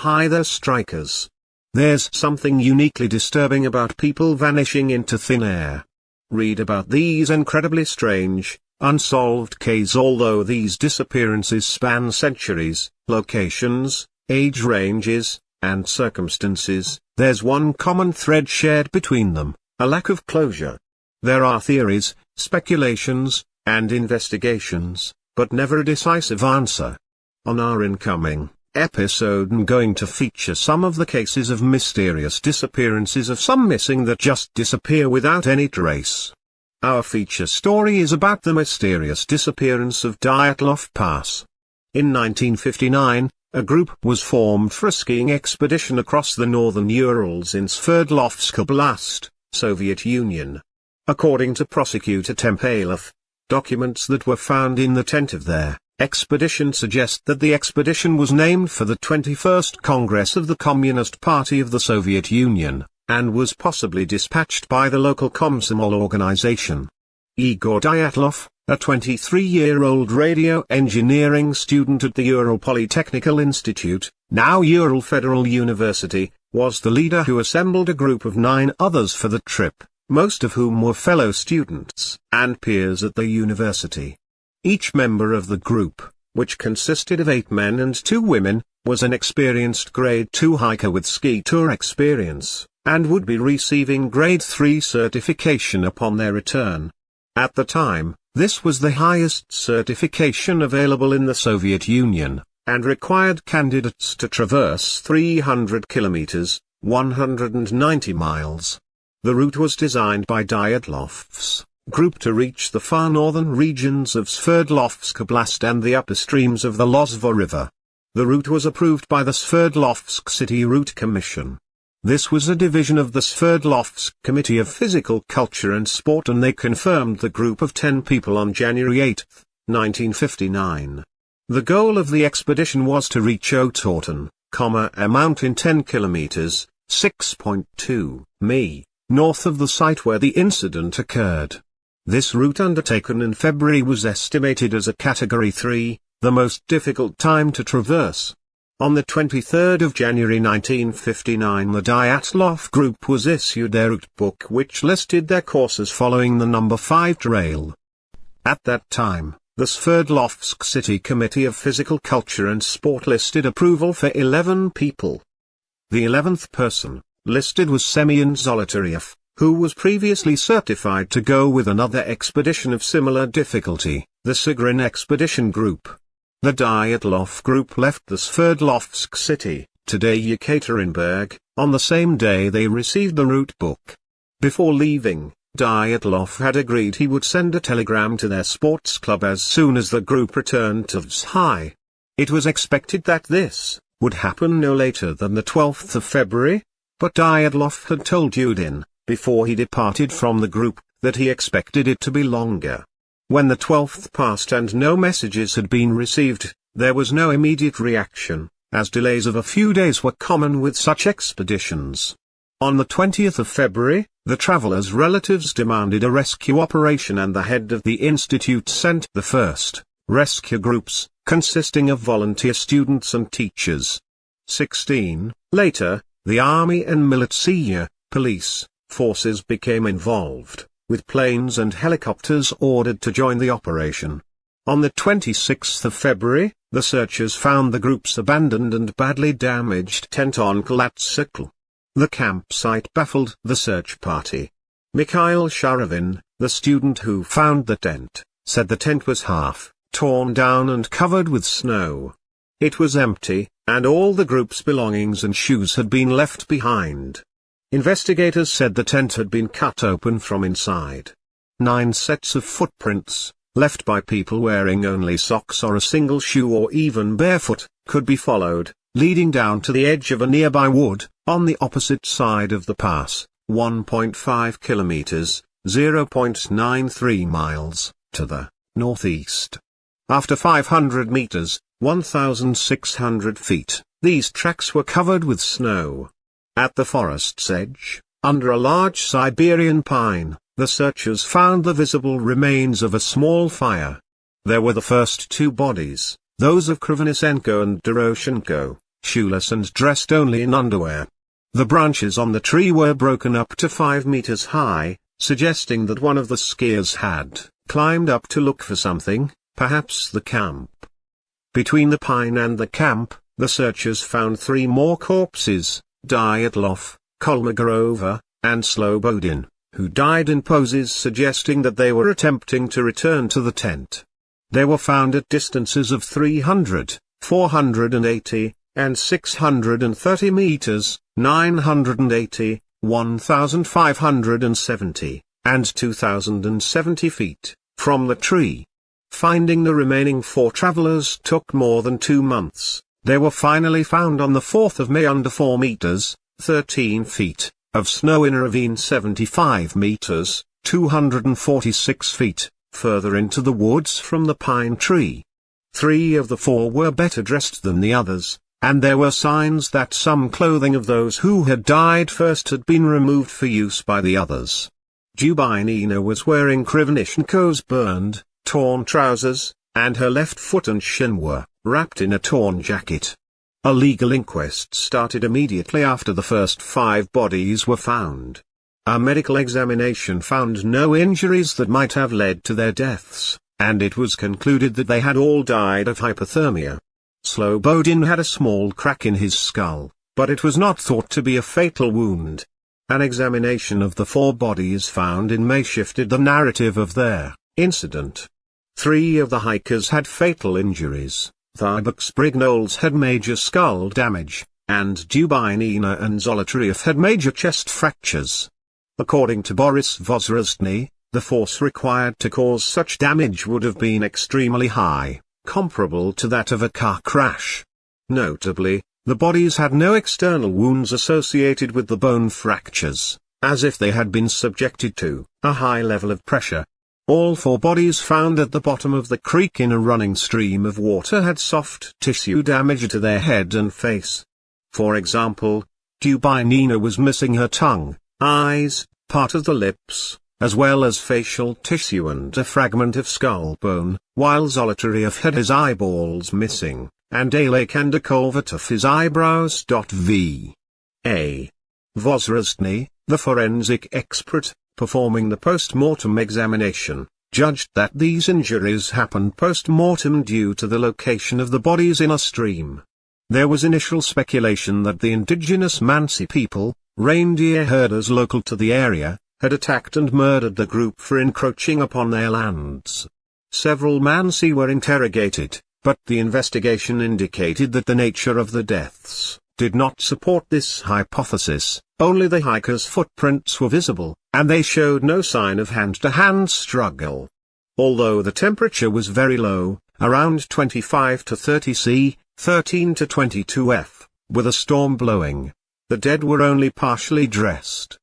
high their strikers. There's something uniquely disturbing about people vanishing into thin air. Read about these incredibly strange, unsolved cases. Although these disappearances span centuries, locations, age ranges, and circumstances, there's one common thread shared between them: a lack of closure. There are theories, speculations, and investigations, but never a decisive answer. On our incoming episode, I'm going to feature some of the cases of mysterious disappearances of some missing that just disappear without any trace. Our feature story is about the mysterious disappearance of Dyatlov Pass. In 1959, a group was formed for a skiing expedition across the northern Urals in Sverdlovsk Oblast, Soviet Union. According to prosecutor Dyatlov, documents that were found in the tent of their expedition suggest that the expedition was named for the 21st Congress of the Communist Party of the Soviet Union, and was possibly dispatched by the local Komsomol organization. Igor Dyatlov, a 23-year-old radio engineering student at the Ural Polytechnical Institute, now Ural Federal University, was the leader who assembled a group of 9 others for the trip, most of whom were fellow students and peers at the university. Each member of the group, which consisted of 8 men and 2 women, was an experienced Grade 2 hiker with ski tour experience, and would be receiving Grade 3 certification upon their return. At the time, this was the highest certification available in the Soviet Union, and required candidates to traverse 300 kilometers, 190 miles. The route was designed by Dyatlov's group to reach the far northern regions of Sverdlovsk Oblast and the upper streams of the Lozva River. The route was approved by the Sverdlovsk City Route Commission. This was a division of the Sverdlovsk Committee of Physical Culture and Sport, and they confirmed the group of 10 people on January 8, 1959. The goal of the expedition was to reach Otorten, a mountain 10 kilometers, 6.2 mi, north of the site where the incident occurred. This route, undertaken in February, was estimated as a Category 3, the most difficult time to traverse. On the 23rd of January 1959, the Dyatlov group was issued their route book, which listed their courses following the number 5 trail. At that time, the Sverdlovsk City Committee of Physical Culture and Sport listed approval for 11 people. The 11th person listed was Semyon Zolotaryev, who was previously certified to go with another expedition of similar difficulty, the Sigrin Expedition Group. The Dyatlov group left the Sverdlovsk city, today Yekaterinburg, on the same day they received the route book. Before leaving, Dyatlov had agreed he would send a telegram to their sports club as soon as the group returned to Vzhai. It was expected that this would happen no later than the 12th of February, but Dyatlov had told Yudin, before he departed from the group, that he expected it to be longer. When the 12th passed and no messages had been received, there was no immediate reaction, as delays of a few days were common with such expeditions. On the 20th of February, the travelers' relatives demanded a rescue operation, and the head of the institute sent the first rescue groups, consisting of volunteer students and teachers. 16. Later, the army and militia, police, forces became involved, with planes and helicopters ordered to join the operation. On the 26th of February, the searchers found the group's abandoned and badly damaged tent on Kalatsykl. The campsite baffled the search party. Mikhail Sharavin, the student who found the tent, said the tent was half torn down and covered with snow. It was empty, and all the group's belongings and shoes had been left behind. Investigators said the tent had been cut open from inside. 9 sets of footprints, left by people wearing only socks or a single shoe or even barefoot, could be followed, leading down to the edge of a nearby wood, on the opposite side of the pass, 1.5 kilometers, 0.93 miles, to the northeast. After 500 meters, 1,600 feet, these tracks were covered with snow. At the forest's edge, under a large Siberian pine, the searchers found the visible remains of a small fire. There were the first 2 bodies, those of Krivonisenko and Doroshenko, shoeless and dressed only in underwear. The branches on the tree were broken up to 5 meters high, suggesting that one of the skiers had climbed up to look for something, perhaps the camp. Between the pine and the camp, the searchers found 3 more corpses, Dyatlov, Kolmogorova, and Slobodin, who died in poses suggesting that they were attempting to return to the tent. They were found at distances of 300, 480, and 630 meters, 980, 1,570, and 2,070 feet, from the tree. Finding the remaining 4 travelers took more than 2 months. They were finally found on the 4th of May under 4 meters, 13 feet, of snow in a ravine 75 meters, 246 feet, further into the woods from the pine tree. 3 of the 4 were better dressed than the others, and there were signs that some clothing of those who had died first had been removed for use by the others. Dubinina was wearing Krivnichenko's burned, torn trousers, and her left foot and shin were wrapped in a torn jacket. A legal inquest started immediately after the first 5 bodies were found. A medical examination found no injuries that might have led to their deaths, and it was concluded that they had all died of hypothermia. Slobodin had a small crack in his skull, but it was not thought to be a fatal wound. An examination of the 4 bodies found in May shifted the narrative of their incident. 3 of the hikers had fatal injuries, Thybux Brignoles had major skull damage, and Dubinina and Zolotaryov had major chest fractures. According to Boris Vozrozhny, the force required to cause such damage would have been extremely high, comparable to that of a car crash. Notably, the bodies had no external wounds associated with the bone fractures, as if they had been subjected to a high level of pressure. All 4 bodies found at the bottom of the creek in a running stream of water had soft tissue damage to their head and face. For example, Dubinina was missing her tongue, eyes, part of the lips, as well as facial tissue and a fragment of skull bone, while Zolotaryov had his eyeballs missing, and Alek and a culvert of his eyebrows. V.A. Vozrozhny, the forensic expert, performing the post-mortem examination, judged that these injuries happened post-mortem due to the location of the bodies in a stream. There was initial speculation that the indigenous Mansi people, reindeer herders local to the area, had attacked and murdered the group for encroaching upon their lands. Several Mansi were interrogated, but the investigation indicated that the nature of the deaths did not support this hypothesis. Only the hikers' footprints were visible, and they showed no sign of hand-to-hand struggle. Although the temperature was very low, around 25 to 30 C, 13 to 22 F, with a storm blowing, the dead were only partially dressed.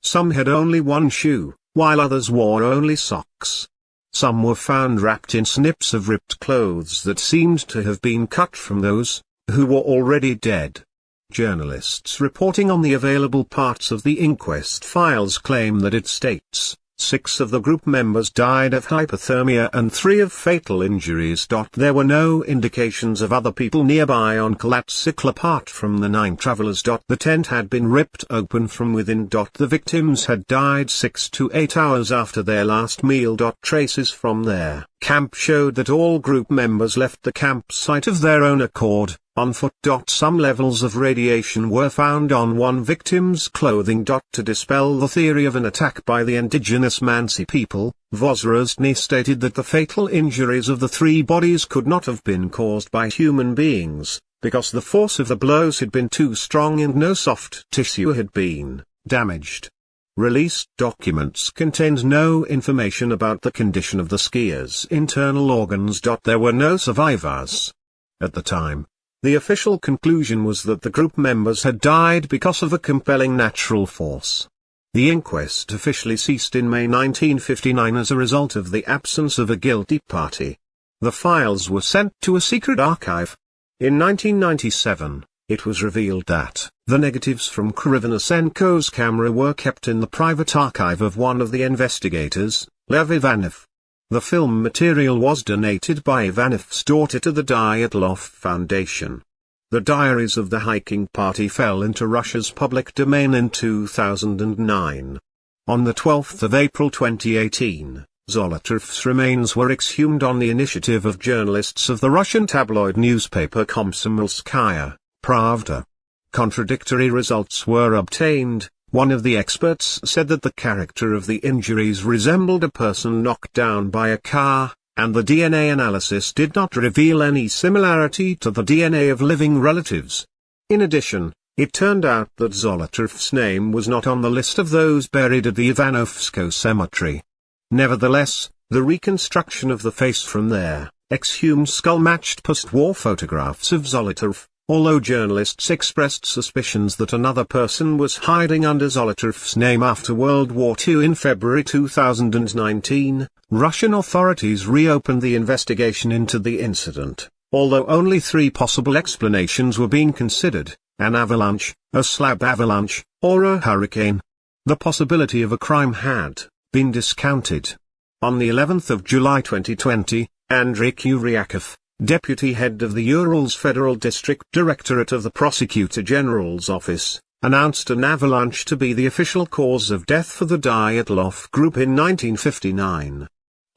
Some had only one shoe, while others wore only socks. Some were found wrapped in snips of ripped clothes that seemed to have been cut from those who were already dead. Journalists reporting on the available parts of the inquest files claim that it states, 6 of the group members died of hypothermia and 3 of fatal injuries. There were no indications of other people nearby on Kalatsikl apart from the 9 travelers. The tent had been ripped open from within. The victims had died 6 to 8 hours after their last meal. Traces from their camp showed that all group members left the campsite of their own accord, on foot. Some levels of radiation were found on one victim's clothing. To dispel the theory of an attack by the indigenous Mansi people, Vozrozhny stated that the fatal injuries of the 3 bodies could not have been caused by human beings, because the force of the blows had been too strong and no soft tissue had been damaged. Released documents contained no information about the condition of the skiers' internal organs. There were no survivors. At the time, the official conclusion was that the group members had died because of a compelling natural force. The inquest officially ceased in May 1959 as a result of the absence of a guilty party. The files were sent to a secret archive. In 1997, it was revealed that the negatives from Krivnichenko's camera were kept in the private archive of one of the investigators, Lev Ivanov. The film material was donated by Ivanov's daughter to the Dyatlov Foundation. The diaries of the hiking party fell into Russia's public domain in 2009. On the 12th of April 2018, Zolotov's remains were exhumed on the initiative of journalists of the Russian tabloid newspaper Komsomolskaya Pravda. Contradictory results were obtained. One of the experts said that the character of the injuries resembled a person knocked down by a car, and the DNA analysis did not reveal any similarity to the DNA of living relatives. In addition, it turned out that Zolotov's name was not on the list of those buried at the Ivanovsko cemetery. Nevertheless, the reconstruction of the face from their exhumed skull matched post-war photographs of Zolotov. Although journalists expressed suspicions that another person was hiding under Zolotov's name after World War II in February 2019, Russian authorities reopened the investigation into the incident, although only 3 possible explanations were being considered: an avalanche, a slab avalanche, or a hurricane. The possibility of a crime had been discounted. On the 11th of July 2020, Andrei Kuryakov, deputy head of the Urals Federal District Directorate of the Prosecutor General's Office, announced an avalanche to be the official cause of death for the Dyatlov group in 1959.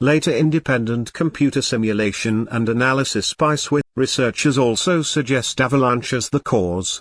Later independent computer simulation and analysis by Swiss researchers also suggest avalanche as the cause.